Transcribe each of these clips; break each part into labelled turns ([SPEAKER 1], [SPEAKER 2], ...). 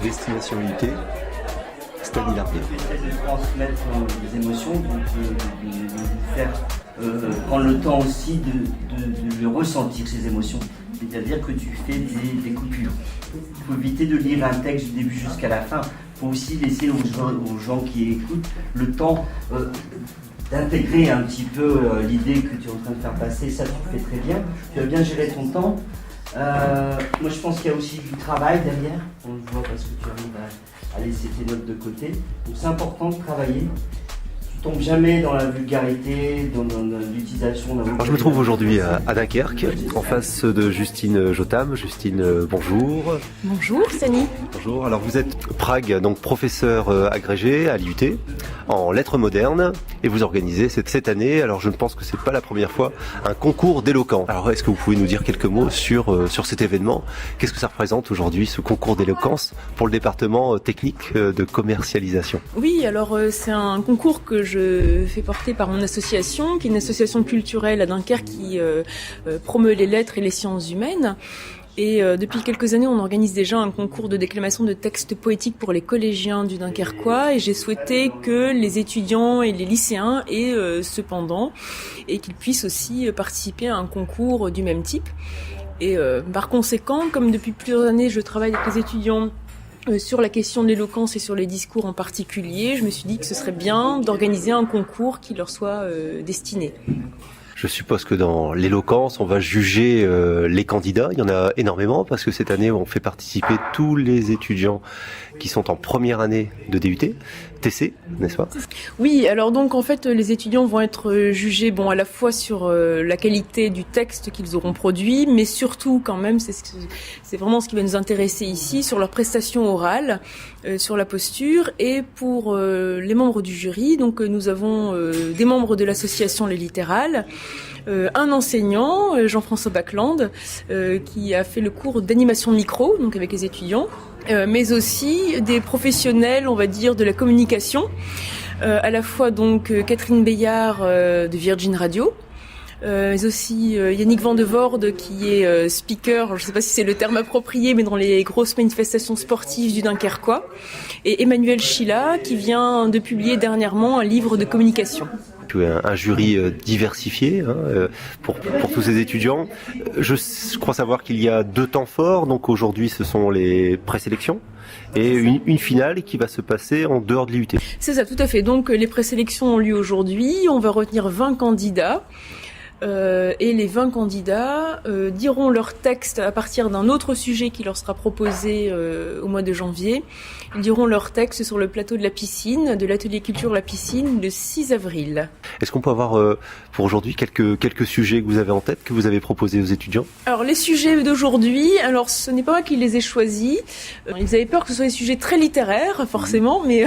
[SPEAKER 1] Destination UT, Stanley Larbier.
[SPEAKER 2] J'essaie de transmettre des émotions, donc de vous faire prendre le temps aussi de ressentir ces émotions. C'est-à-dire que tu fais des coupures. Il faut éviter de lire un texte du début jusqu'à la fin. Il faut aussi laisser aux gens qui écoutent le temps d'intégrer un petit peu l'idée que tu es en train de faire passer. Ça, tu le fais très bien. Tu as bien géré ton temps. Moi, je pense qu'il y a aussi du travail derrière. On le voit parce que tu arrives à laisser tes notes de côté. Donc, c'est important de travailler. Tu tombes jamais dans la vulgarité, dans l'utilisation d'un...
[SPEAKER 1] Alors, je me trouve aujourd'hui à Dunkerque, en face de Justine Jotam. Justine, bonjour.
[SPEAKER 3] Bonjour, Sani.
[SPEAKER 1] Bonjour. Alors, vous êtes Prague, donc professeur agrégé à l'IUT en lettres modernes, et vous organisez cette année, alors je ne pense que c'est pas la première fois, un concours d'éloquence. Alors, est-ce que vous pouvez nous dire quelques mots sur cet événement? Qu'est-ce que ça représente aujourd'hui, ce concours d'éloquence, pour le département technique de commercialisation?
[SPEAKER 3] Oui, alors c'est un concours que je fais porter par mon association, qui est une association culturelle à Dunkerque qui promeut les lettres et les sciences humaines. Et depuis quelques années, on organise déjà un concours de déclamation de textes poétiques pour les collégiens du Dunkerquois, et j'ai souhaité que les étudiants et les lycéens aient cependant, et qu'ils puissent aussi participer à un concours du même type. Et par conséquent, comme depuis plusieurs années, je travaille avec les étudiants sur la question de l'éloquence et sur les discours en particulier, je me suis dit que ce serait bien d'organiser un concours qui leur soit destiné.
[SPEAKER 1] Je suppose que dans l'éloquence, on va juger les candidats. Il y en a énormément parce que cette année, on fait participer tous les étudiants qui sont en première année de DUT, TC, n'est-ce pas?
[SPEAKER 3] Oui, alors donc en fait, les étudiants vont être jugés à la fois sur la qualité du texte qu'ils auront produit, mais surtout quand même, c'est vraiment ce qui va nous intéresser ici, sur leur prestation orale, sur la posture, et pour les membres du jury, donc nous avons des membres de l'association Les Littérales, un enseignant, Jean-François Bacland, qui a fait le cours d'animation micro, donc avec les étudiants, mais aussi des professionnels, on va dire, de la communication, à la fois donc Catherine Bayard de Virgin Radio, mais aussi Yannick Van de Voorde qui est speaker, je ne sais pas si c'est le terme approprié, mais dans les grosses manifestations sportives du Dunkerquois, et Emmanuel Schilla qui vient de publier dernièrement un livre de communication.
[SPEAKER 1] Un jury diversifié pour tous ces étudiants. Je crois savoir qu'il y a 2 temps forts, donc aujourd'hui ce sont les présélections et une finale qui va se passer en dehors de l'IUT.
[SPEAKER 3] C'est ça, tout à fait. Donc les présélections ont lieu aujourd'hui, on va retenir 20 candidats. Et les 20 candidats diront leur texte à partir d'un autre sujet qui leur sera proposé au mois de janvier. Ils diront leur texte sur le plateau de la piscine, de l'atelier culture La Piscine, le 6 avril. Est-ce
[SPEAKER 1] qu'on peut avoir pour aujourd'hui quelques sujets que vous avez en tête, que vous avez proposés aux étudiants?
[SPEAKER 3] Alors les sujets d'aujourd'hui, alors ce n'est pas moi qui les ai choisis. Ils avaient peur que ce soit des sujets très littéraires, forcément, mais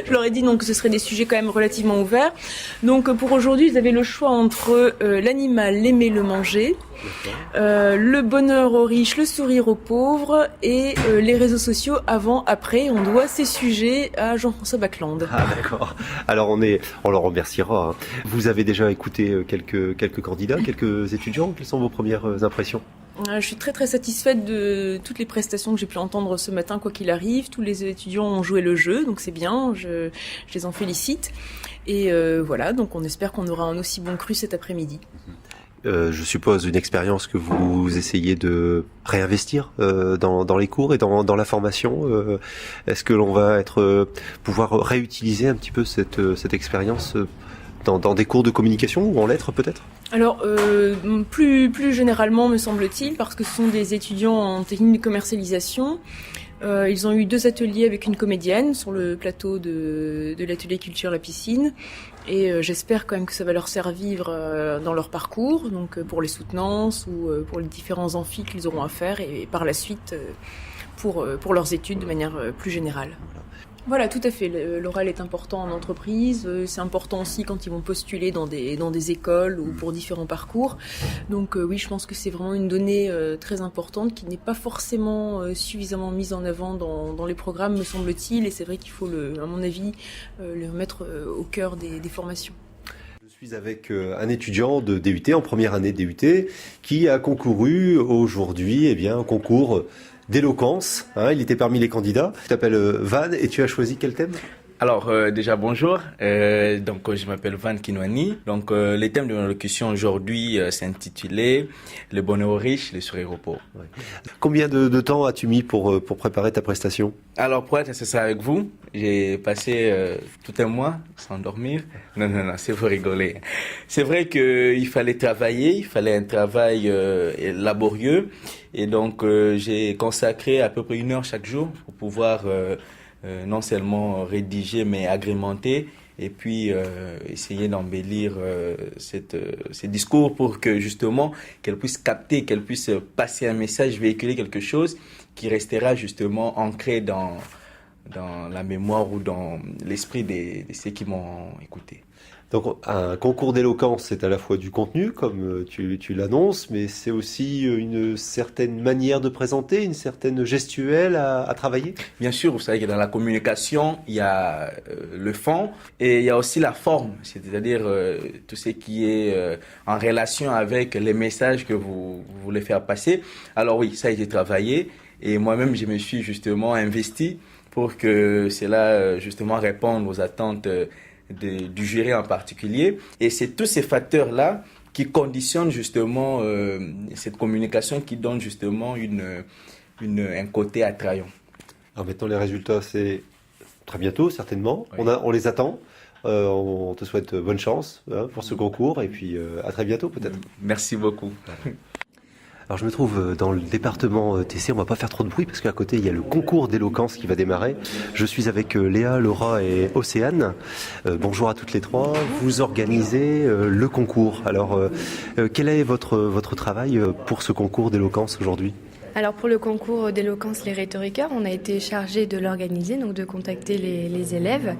[SPEAKER 3] je leur ai dit non, que ce seraient des sujets quand même relativement ouverts. Donc pour aujourd'hui, ils avaient le choix entre l'animal, l'aimer, le manger, le bonheur aux riches, le sourire aux pauvres, et les réseaux sociaux avant, après. On doit ces sujets à Jean-François Bacland.
[SPEAKER 1] Ah d'accord. Alors on le remerciera. Vous avez déjà écouté quelques candidats, quelques étudiants. Quelles sont vos premières impressions?
[SPEAKER 3] Je suis très très satisfaite de toutes les prestations que j'ai pu entendre ce matin, quoi qu'il arrive. Tous les étudiants ont joué le jeu, donc c'est bien, je les en félicite. Et voilà, donc on espère qu'on aura un aussi bon cru cet après-midi.
[SPEAKER 1] Je suppose une expérience que vous essayez de réinvestir dans les cours et dans la formation. Est-ce que l'on va pouvoir réutiliser un petit peu cette expérience dans des cours de communication ou en lettres peut-être?
[SPEAKER 3] Alors, plus généralement me semble-t-il, parce que ce sont des étudiants en technique de commercialisation. Ils ont eu 2 ateliers avec une comédienne sur le plateau de l'atelier culture La Piscine, et j'espère quand même que ça va leur servir dans leur parcours, donc pour les soutenances ou pour les différents amphis qu'ils auront à faire, et par la suite pour leurs études de manière plus générale. Voilà, tout à fait. L'oral est important en entreprise. C'est important aussi quand ils vont postuler dans des écoles ou pour différents parcours. Donc oui, je pense que c'est vraiment une donnée très importante qui n'est pas forcément suffisamment mise en avant dans les programmes, me semble-t-il. Et c'est vrai qu'il faut, à mon avis, le mettre au cœur des formations.
[SPEAKER 1] Je suis avec un étudiant de DUT, en première année de DUT, qui a concouru aujourd'hui un concours d'éloquence. Il était parmi les candidats. Tu t'appelles Van et tu as choisi quel thème?
[SPEAKER 4] Alors déjà bonjour, donc je m'appelle Van Kinwani. Donc le thème de mon allocution aujourd'hui c'est intitulé Le bonheur aux riches, le sourire aux pauvres.
[SPEAKER 1] Ouais. Combien de temps as-tu mis pour préparer ta prestation?
[SPEAKER 4] Alors pour être sincère avec vous, j'ai passé tout un mois sans dormir. Non, c'est pour rigoler. C'est vrai qu'il fallait travailler, il fallait un travail laborieux. Et donc j'ai consacré à peu près 1 heure chaque jour pour pouvoir non seulement rédiger mais agrémenter et puis essayer d'embellir ces discours pour que justement qu'elle puisse capter, qu'elle puisse passer un message, véhiculer quelque chose qui restera justement ancré dans la mémoire ou dans l'esprit de ceux qui m'ont écouté.
[SPEAKER 1] Donc un concours d'éloquence, c'est à la fois du contenu, comme tu l'annonces, mais c'est aussi une certaine manière de présenter, une certaine gestuelle à travailler.
[SPEAKER 4] Bien sûr, vous savez que dans la communication, il y a le fond et il y a aussi la forme, c'est-à-dire tout ce qui est en relation avec les messages que vous voulez faire passer. Alors oui, ça a été travaillé et moi-même, je me suis justement investi pour que cela justement réponde aux attentes du jury en particulier. Et c'est tous ces facteurs-là qui conditionnent justement cette communication qui donne justement un côté attrayant.
[SPEAKER 1] Alors maintenant, les résultats, c'est très bientôt, certainement.
[SPEAKER 4] Oui.
[SPEAKER 1] On les attend. On te souhaite bonne chance pour ce concours et puis à très bientôt peut-être.
[SPEAKER 4] Merci beaucoup.
[SPEAKER 1] Alors je me trouve dans le département TC, on va pas faire trop de bruit parce qu'à côté il y a le concours d'éloquence qui va démarrer. Je suis avec Léa, Laura et Océane. Bonjour à toutes les trois. Vous organisez le concours. Alors quel est votre travail pour ce concours d'éloquence aujourd'hui ?
[SPEAKER 5] Alors pour le concours d'éloquence Les Rhétoriqueurs, on a été chargé de l'organiser, donc de contacter les élèves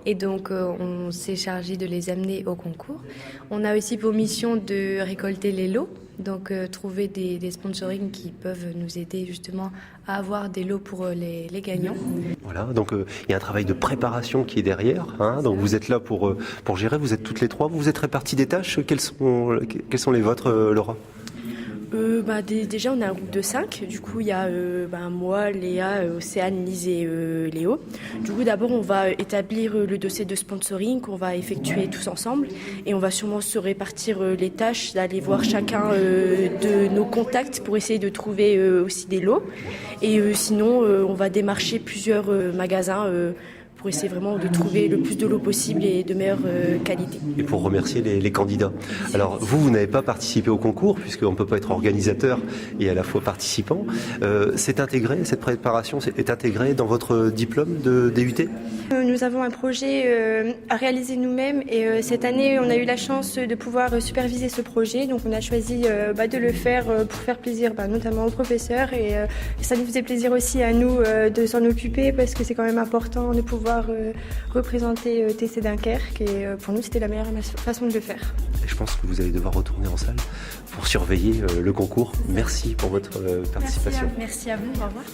[SPEAKER 5] et donc on s'est chargé de les amener au concours. On a aussi pour mission de récolter les lots, donc trouver des sponsorings qui peuvent nous aider justement à avoir des lots pour les gagnants.
[SPEAKER 1] Voilà, donc il y a un travail de préparation qui est derrière. Donc vous êtes là pour gérer, vous êtes toutes les trois, vous vous êtes répartis des tâches. Quelles sont les vôtres, Laura ?
[SPEAKER 5] Déjà on a un groupe de 5, du coup il y a moi, Léa, Océane, Lise et Léo. Du coup d'abord on va établir le dossier de sponsoring qu'on va effectuer tous ensemble et on va sûrement se répartir les tâches, d'aller voir chacun de nos contacts pour essayer de trouver aussi des lots. Et sinon on va démarcher plusieurs magasins pour essayer vraiment de trouver le plus de lots possible et de meilleure qualité.
[SPEAKER 1] Et pour remercier les candidats. Alors vous n'avez pas participé au concours puisqu'on ne peut pas être organisateur et à la fois participant. C'est intégré, cette préparation est intégrée dans votre diplôme de DUT ?
[SPEAKER 6] Nous avons un projet à réaliser nous-mêmes et cette année on a eu la chance de pouvoir superviser ce projet. Donc on a choisi de le faire pour faire plaisir notamment aux professeurs et ça nous faisait plaisir aussi à nous de s'en occuper parce que c'est quand même important de pouvoir représenter TC Dunkerque et pour nous c'était la meilleure façon de le faire.
[SPEAKER 1] Et je pense que vous allez devoir retourner en salle pour surveiller le concours. Merci pour votre participation.
[SPEAKER 6] Merci à vous, au revoir.